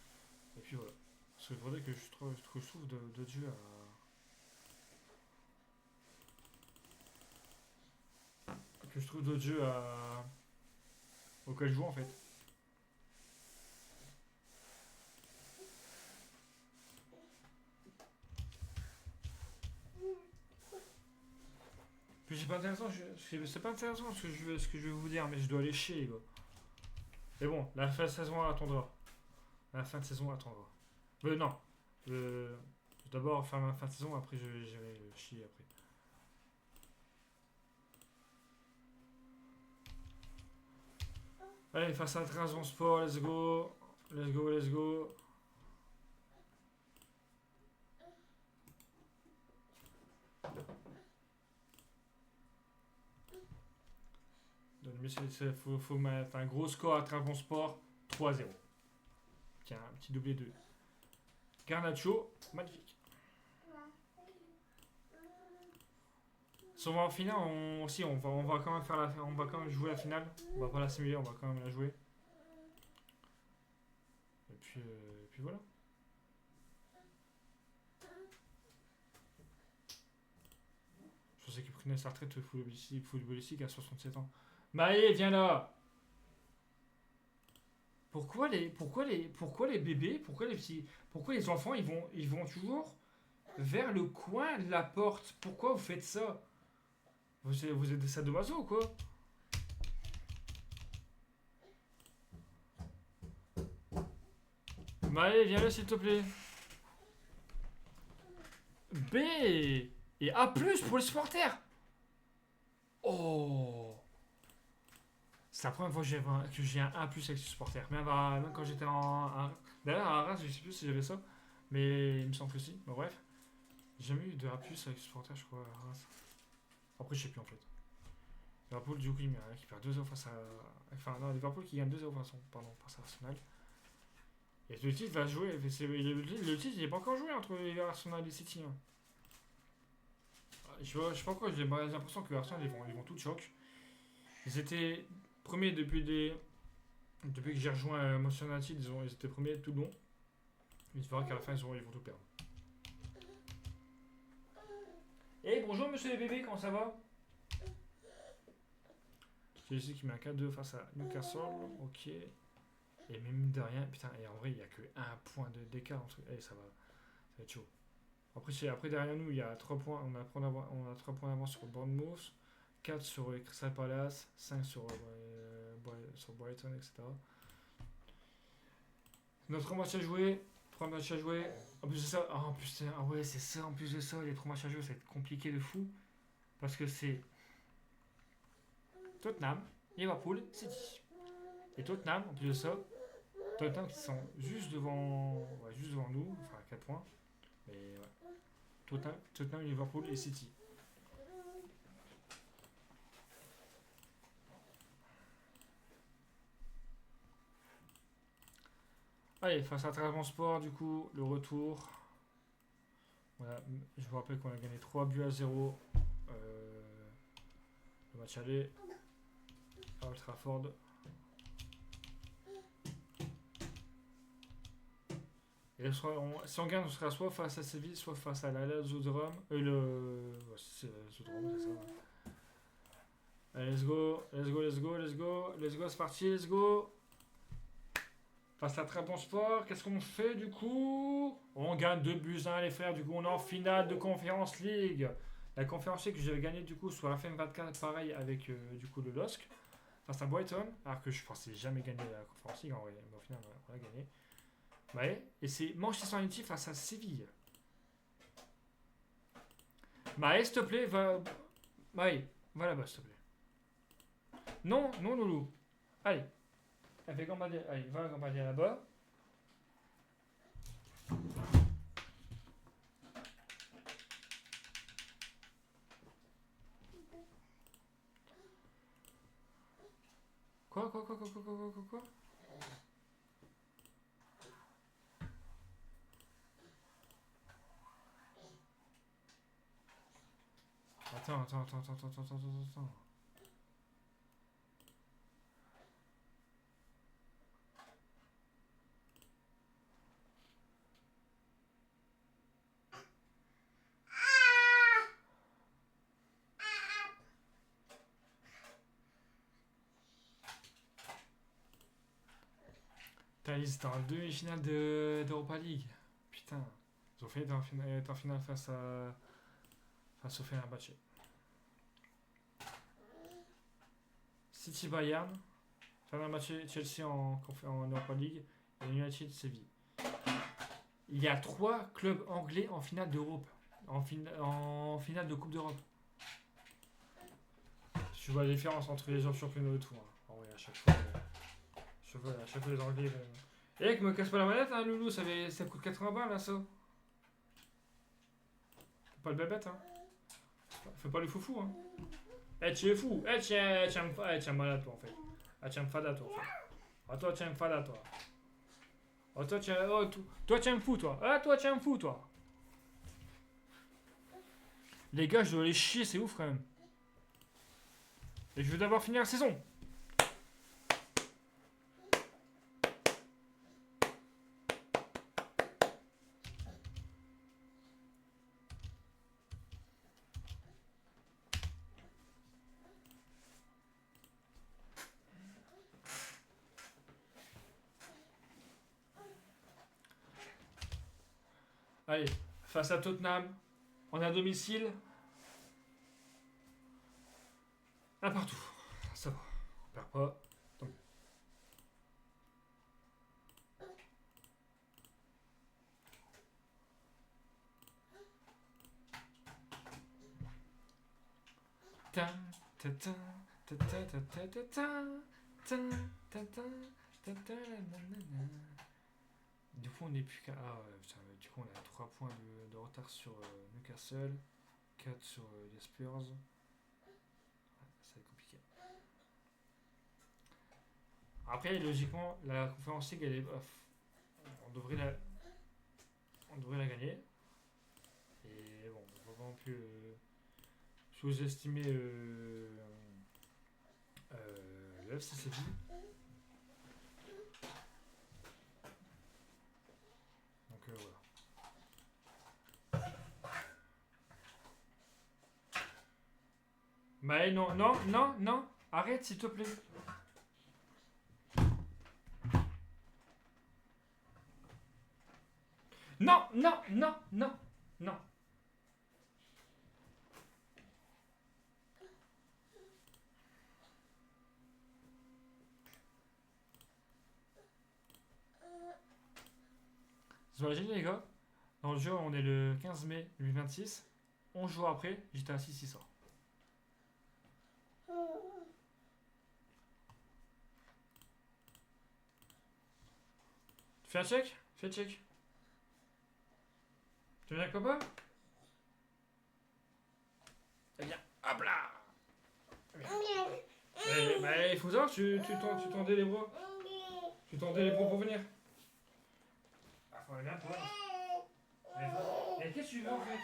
Et puis voilà. Parce qu'il faudrait que je trouve d'autres jeux à. Que je trouve d'autres jeux à. Auxquels je joue en fait. Puis c'est pas intéressant, c'est pas intéressant ce que je vais vous dire, mais je dois aller chier, les gars. Mais bon, la fin de saison attendra. La fin de saison attendra. Non. D'abord faire ma fin de saison, après j'irai chier après. Allez, face à Trabzonspor, let's go. Let's go, let's go. Il faut mettre un gros score à Trabzonspor, 3-0. Tiens, un petit doublé de Garnacho, magnifique. Si on va en finale, on va quand même on va quand même jouer la finale. On va pas la simuler, on va quand même la jouer. Et puis voilà. Je pensais qu'il prenait sa retraite footballistique à 67 ans. Maë, viens là. Pourquoi les bébés, pourquoi les enfants, ils vont toujours vers le coin de la porte? Pourquoi vous faites ça? Vous êtes des sadomaso ou quoi? Maë, viens là s'il te plaît. B et A+ pour les supporters. Oh! C'est la première fois que j'ai un A plus avec ce supporter. Même quand j'étais d'ailleurs, à Arras, je sais plus si j'avais ça. Mais il me semble que si. Mais bref. J'ai jamais eu de A plus avec ce supporter, je crois, à Arras. Après, je sais plus en fait. Liverpool, du coup, qui perd 2-0 face à. Enfin, non, Liverpool qui gagne 2-0 face à Arsenal. Et le titre va jouer. Le titre, il n'est pas encore joué entre Arsenal et City. Hein. Je sais pas pourquoi, j'ai l'impression que Arsenal, ils vont tout choc. Ils étaient premiers depuis que j'ai rejoint Manchester United, ils étaient premiers tout le long. Il se verra qu'à la fin, ils vont tout perdre. Eh, bonjour monsieur les bébés, comment ça va? Chelsea qui met un 4-2 face à Newcastle, ok. Et même de rien, putain, et en vrai, il n'y a que 1 point d'écart entre. Eh, ça va être chaud. Après, derrière nous, il y a 3 points. On a 3 points d'avance sur Bournemouth, 4 sur Crystal Palace, 5 sur Brighton, etc. Notre match à jouer. 3 matchs à jouer. En plus de ça, ouais, c'est ça. En plus de ça, les 3 matchs à jouer, ça va être compliqué de fou. Parce que c'est Tottenham, Liverpool, City. Et Tottenham, en plus de ça, Tottenham qui sont juste devant nous, enfin à 4 points. Mais ouais. Tottenham, Liverpool et City. Allez, face à Trabzonspor, du coup, le retour. Voilà, je vous rappelle qu'on a gagné 3-0 le match aller à Old Trafford. Et là, si on gagne, on sera soit face à Séville, soit face à la Lazodrome. Ouais, c'est Lazodrome, c'est ça. Ouais. Allez, let's go, c'est parti, let's go. Face à Trabzonspor, qu'est-ce qu'on fait du coup? On gagne 2-1 les frères, du coup on est en finale de Conference League. La Conference League que j'avais gagné du coup sur la FM24, pareil avec du coup le LOSC face à Brighton, alors que je pensais jamais gagner la Conference League en vrai, mais au final on l'a gagné. Ouais, et c'est Manchester United face à Séville. Maë, s'il te plaît, va là-bas, s'il te plaît. Non, non, Loulou. Allez, allez, va gambader là-bas. Quoi? Attends. Putain, ils étaient en demi-finale d'Europa League. Putain. Ils ont fait être en finale face au Fenerbahçe. City Bayern, Fenerbahçe Chelsea en Europa League et United Séville. Il y a 3 clubs anglais en finale d'Europe. En finale de Coupe d'Europe. Tu vois la différence entre les autres championnats et tout. Hein. Oh ouais, à chaque fois les Anglais vont. Eh, me casse pas la manette, hein, Loulou, ça coûte 80 balles là, ça. Faut pas le bébête, hein. Fais pas le foufou, hein. Eh, tu es fou. Eh, tiens malade, toi, en fait. Ah, tiens fada, toi, en fait. Ah, toi, tiens fada, toi. Oh, toi, tiens me fou, toi. Ah, toi, tiens me fou, toi. Les gars, je dois les chier, c'est ouf, quand même. Et je veux d'abord finir la saison. Allez, face à Tottenham, on est à domicile. Un partout. Ça va. On perd pas. Tant mieux. Ta-ta, ta-ta, ta-ta, ta-ta, ta-ta, ta-ta, nanana. Du coup, on est plus qu'à. Ah ouais, putain, du coup, on a 3 points de retard sur Newcastle, 4 sur les Spurs. Ouais, ça va être compliqué. Après, logiquement, la Conference League, elle est. On devrait la gagner. Et bon, on va pas non plus sous-estimer le FC Séville. Donc voilà. Mais non, non, non, non. Arrête, s'il te plaît. Non, non, non, non, non. Vous imaginez les gars, dans le jeu on est le 15 mai 2026, 11 jours après, GTA 6 il sort. Tu fais un check? Fais un check. Tu viens avec papa? Eh bien, hop là. Il faut savoir, tu tendais les bras. Tu tendais les bras pour venir. Ah, faut aller bien, toi. Et qu'est-ce que tu veux en fait?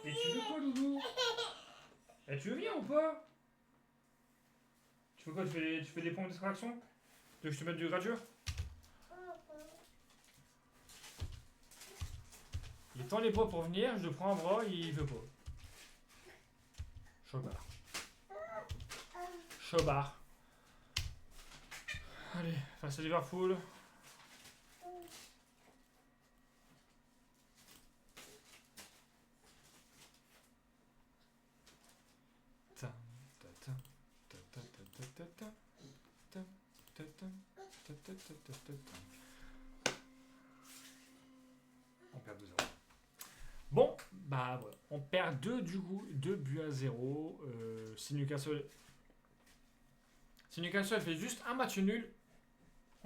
Et tu veux quoi, Doudou? Et tu veux venir ou pas? Tu fais quoi? Tu fais des pompes d'extraction? Tu veux que je te mette du gradure? Il tend les bras pour venir, je le prends un bras, il veut pas. Chobard. Chobard. Allez, face à Liverpool. On perd 2-0. Bon, bah voilà. On perd 2 du coup, 2 buts à 0. Si Newcastle fait juste un match nul,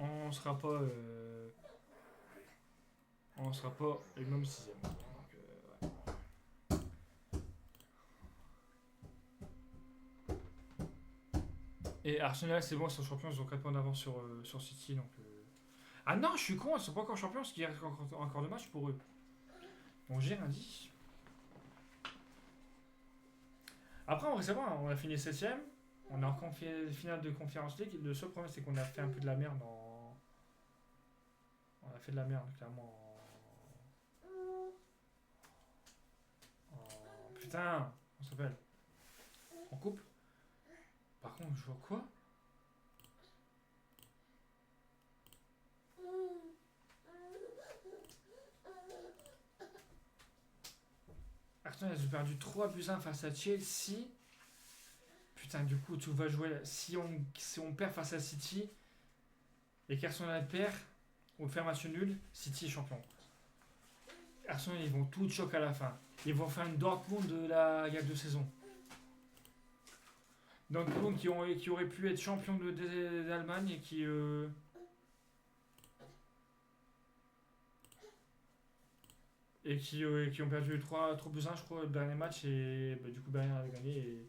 on sera pas le même 6ème. Et Arsenal, c'est bon, ils sont champions, ils ont 4 points d'avance sur City. Donc, Ah non, je suis con, ils sont pas encore champions parce qu'il reste encore 2 matchs pour eux. Donc j'ai rien dit. Après, on va savoir, on a fini 7ème. On est en finale de Conference League. Le seul problème, c'est qu'on a fait un peu de la merde en. On a fait de la merde, clairement. Putain, on s'appelle. En couple. Par contre, je vois quoi? Arsenal, ils ont perdu 3 buts 1 face à Chelsea. Putain, du coup, tout va jouer. Si on perd face à City et qu'Arsenal perd, on fait un match nul, City est champion. Arsenal, ils vont tout choc à la fin. Ils vont faire une Dortmund il y a 2 saisons. Dortmund qui aurait pu être champion d'Allemagne et qui. Et qui ont perdu 3 buts 1, je crois, le dernier match. Et bah, du coup, Bayern avait gagné. Et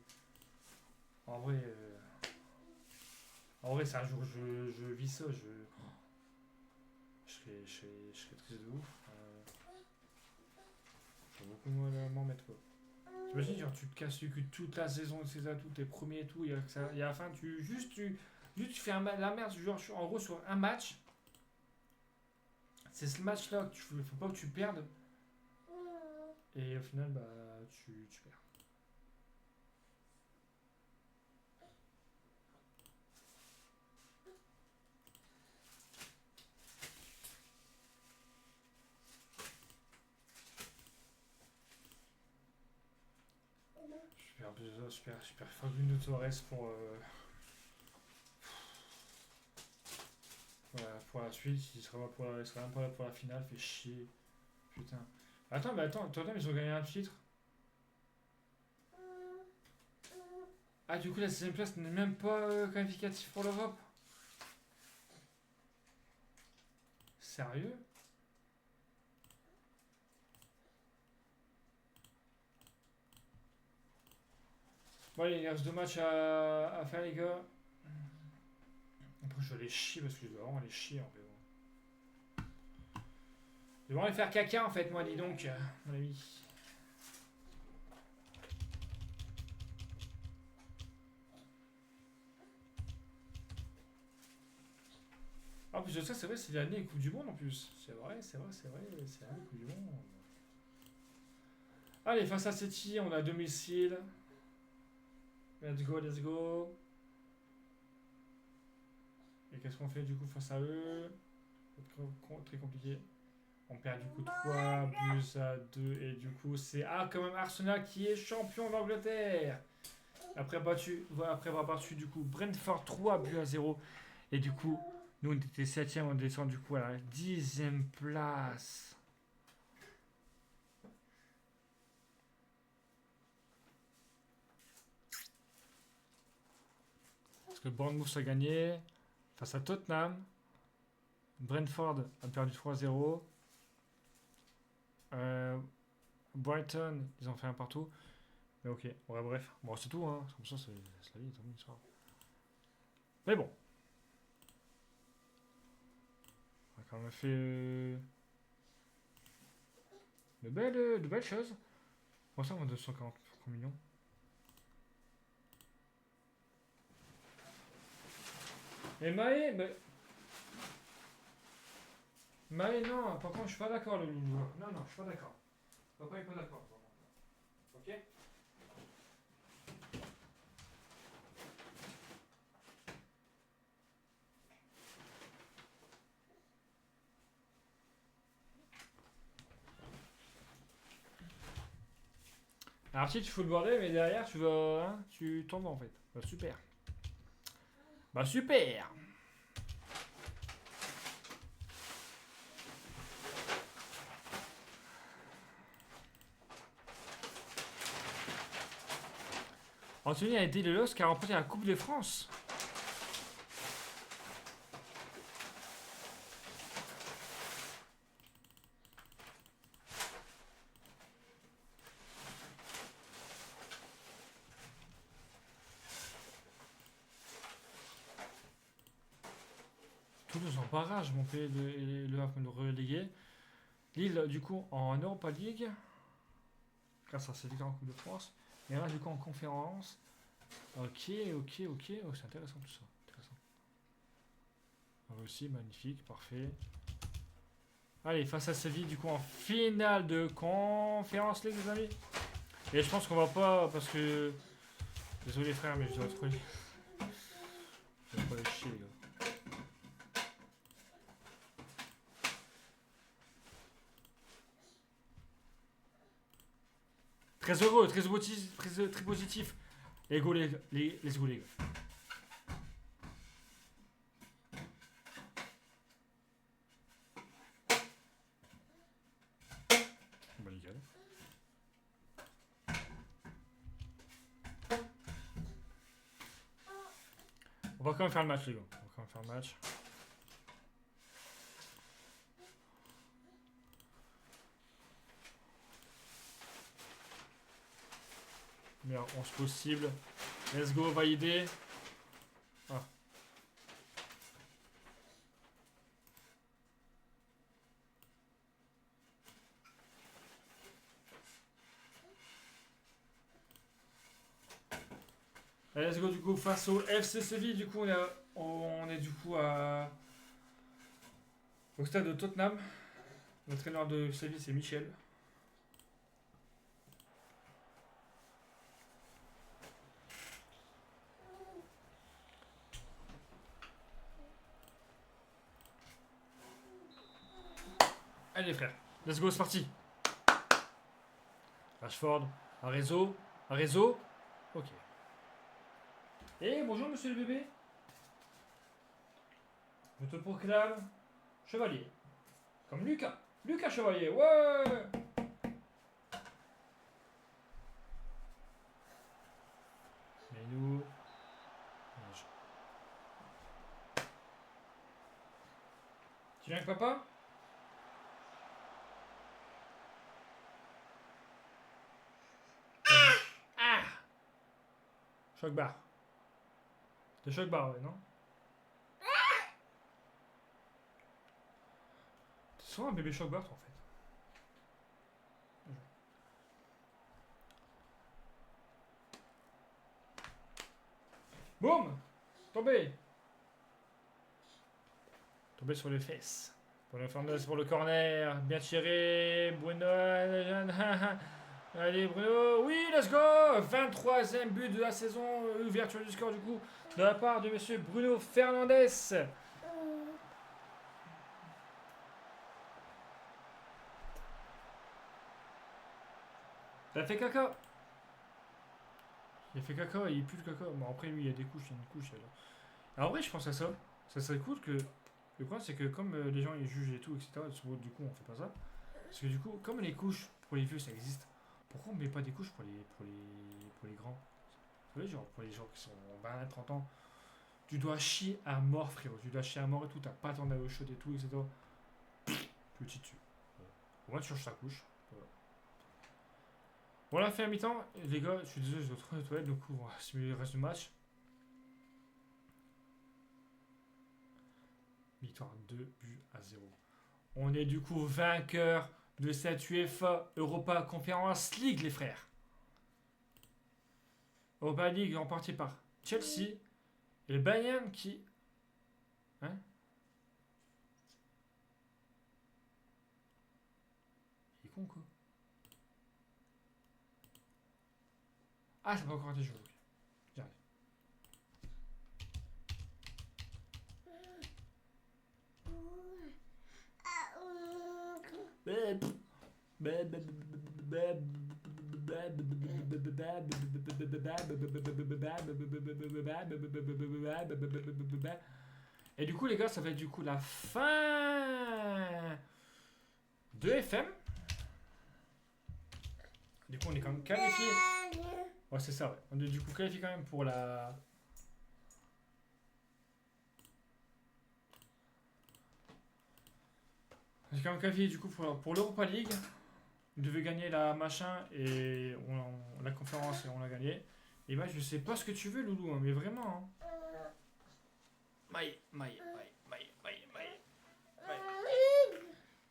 en vrai, c'est un jour je vis ça. Je serais triste de ouf. Je vais beaucoup m'en mettre quoi. T'imagines, genre, tu te casses le cul toute la saison, etc., tous tes premiers et tout, et à la fin, tu fais la merde, genre, en gros, sur un match, c'est ce match-là que faut pas que tu perdes, et au final, bah, tu perds. Super Fabio Torres pour la suite, il sera même pas là pour la finale, fait chier. Putain. Attends, Tottenham, ils ont gagné un titre. Ah, du coup, la 6ème place n'est même pas qualificative pour l'Europe. Sérieux? Bon, allez, il reste 2 matchs à faire, les gars. Après, je vais aller chier parce que je dois vraiment aller chier en fait. Je vais vraiment aller faire caca en fait, moi, dis donc, mon ami. Ah, plus de ça, c'est vrai, c'est l'année Coupe du Monde en plus. C'est vrai, c'est l'année Coupe du Monde. Allez, face à City, on a domicile. Let's go, let's go. Et qu'est-ce qu'on fait du coup face à eux? Très compliqué. On perd du coup 3 buts à 2 et du coup c'est quand même Arsenal qui est champion d'Angleterre. Après avoir battu du coup Brentford 3 buts à 0. Et du coup, nous on était 7ème, on descend du coup à la 10ème place. Parce que Bournemouth a gagné face à Tottenham. Brentford a perdu 3-0. Brighton, ils ont fait un partout. Mais ok, ouais, bref. Bon, c'est tout, hein. Comme ça, c'est la vie, c'est une histoire. Mais bon. On a quand même fait de belles choses. Bon, ça, on a 240 millions. Et Maë, Maë, non, par contre, je suis pas d'accord, le loulou. Non, je suis pas d'accord. Papa est pas d'accord. Ok? Alors, si tu fous le bordel, mais derrière, tu vas. Hein, tu tombes en fait. Bah, super. Bah, super! Anthony a aidé le LOSC à remporter la Coupe de France. Toulouse en barrage, mon pays le Havre me le relégué. Lille, du coup, en Europa League, grâce à cette victoire en Coupe de France. Et là, du coup, en conférence. Ok. Oh, c'est intéressant tout ça. Intéressant. Aussi, magnifique, parfait. Allez, face à Séville, du coup, en finale de conférence League, les amis. Et je pense qu'on va pas, parce que. Désolé, frère, mais je dois trouver. Je vais pas les chier, les gars. Très heureux, très positif. Les go, les go, les gars. Bah, nickel. On va quand même faire le match, les gars. On va quand même faire le match. Meilleur 11 possible. Let's go, validé. Ah. Allez, let's go du coup face au FC Séville. Du coup, on est du coup au stade de Tottenham. L'entraîneur de Séville, c'est Michel. Allez, frère. Let's go, c'est parti. Rashford, un réseau. Ok. Eh, bonjour, monsieur le bébé. Je te proclame chevalier. Comme Lucas. Lucas Chevalier, ouais. Mais nous. Tu viens avec papa? Ah! Choc bar. C'est choc bar, ouais, non? T'es souvent un bébé choc bar, toi, en fait. Boum! Tombé! Tombé sur les fesses. Pour le Fernandez pour le corner. Bien tiré. Bruno. Allez, Bruno. Oui, let's go! 23e but de la saison. Ouverture du score, du coup, de la part de monsieur Bruno Fernandez. T'as fait caca? Il a fait caca, il pue le caca. Bon, après, lui, il y a des couches, il y a une couche. Alors. En vrai, je pense à ça. Ça serait cool que. Le point, c'est que comme les gens ils jugent et tout, etc., du coup, on fait pas ça. Parce que du coup, comme les couches pour les vieux, ça existe, pourquoi on met pas des couches pour les grands? Vous savez, genre, pour les gens qui sont 20, 30 ans, tu dois chier à mort, frérot. Tu dois chier à mort et tout, t'as pas le temps d'aller au chaud et tout, etc. Petit dessus. Au moins, tu changes ta couche. Voilà. Bon, là, fait à mi-temps. Les gars, je suis désolé, je dois trouver les toilettes, donc on va simuler le reste du match. Victoire 2-0. On est du coup vainqueur de cette UEFA Europa Conference League, les frères. Europa League remportée par Chelsea et le Bayern qui. Hein? Il est con quoi? Ah, ça va encore des jeux. J'arrive. Et du coup, les gars, ça va être du coup la fin de FM. Du coup, on est quand même qualifié. Ouais, c'est ça, ouais. On est du coup qualifié quand même pour la. On est quand même qualifié du coup pour l'Europa League. On devait gagner la machin et la conférence et on l'a gagné. Et moi, je sais pas ce que tu veux, Loulou, hein, mais vraiment. Hein. Maï.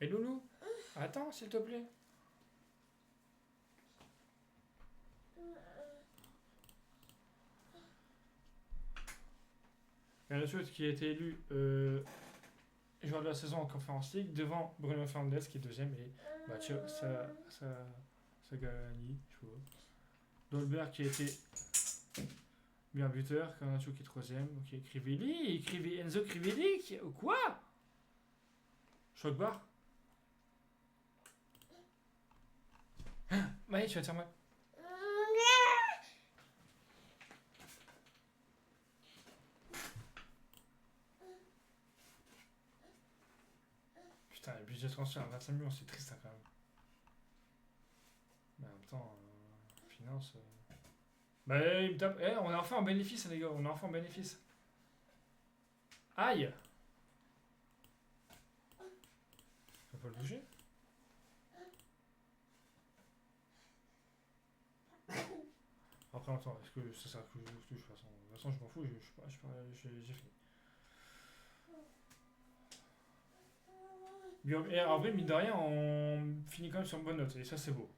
Et Loulou, attends, s'il te plaît. Il y a un autre qui a été élu joueur de la saison en Conférence League devant Bruno Fernandes qui est deuxième et Mathieu Sagani, je vois. Dolberg qui a été bien buteur, Garnacho qui est troisième, ok, Crivelli, Enzo Crivelli, quoi? Choc bar. Maï, tu vas te faire mal. Putain, le budget de transfert à 25 millions, c'est triste hein, quand même. Mais en même temps, finance. Bah, il me tape. On est enfin en bénéfice, les gars, on est enfin en bénéfice. Aïe! Ça peut le bouger? Après, attends, est-ce que ça sert que je touche? De toute façon, je m'en fous, j'ai fini. Et en vrai, mine de rien, on finit quand même sur une bonne note, et ça, c'est beau.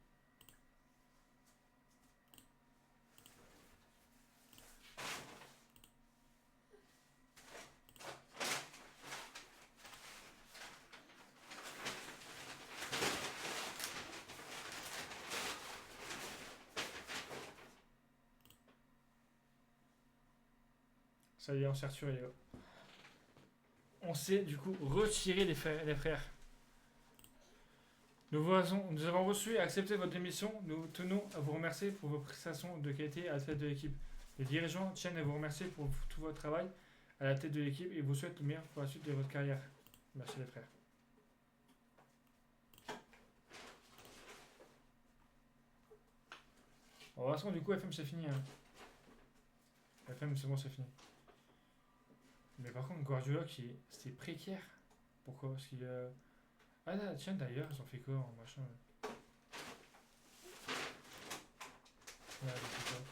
Ça y est, on s'est retiré, les gars. On s'est du coup retiré les frères. Nous avons reçu et accepté votre démission. Nous tenons à vous remercier pour vos prestations de qualité à la tête de l'équipe. Les dirigeants tiennent à vous remercier pour tout votre travail à la tête de l'équipe et vous souhaitent le meilleur pour la suite de votre carrière. Merci les frères. Bon, de toute façon, du coup, FM c'est fini. Hein. FM c'est bon, c'est fini. Mais par contre, Guardiola, c'était précaire. Pourquoi? Parce qu'il y a... Ah là, tiens, d'ailleurs, ils ont fait quoi en machin? Ouais, ils ont fait quoi?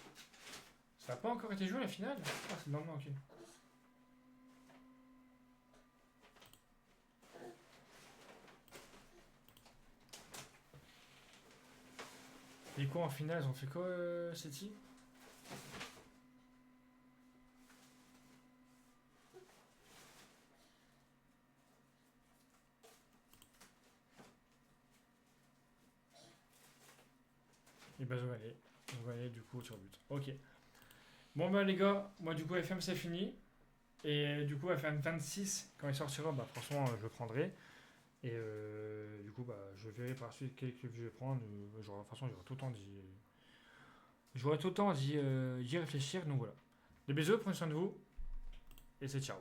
Ça n'a pas encore été joué la finale? Ah, c'est le lendemain, ok. Et quoi en finale, ils ont fait quoi, City? Et ben, je vais aller. Je vais aller du coup sur but. Ok. Bon, bah, les gars, moi, du coup, FM, c'est fini. Et du coup, FM 26, quand il sortira, bah, franchement, je le prendrai. Et du coup, bah, je verrai par la suite quel club je vais prendre. De toute façon, j'aurai tout le temps d'y. J'aurai tout le temps d'y réfléchir. Donc voilà. Des bisous, prenez soin de vous. Et c'est ciao.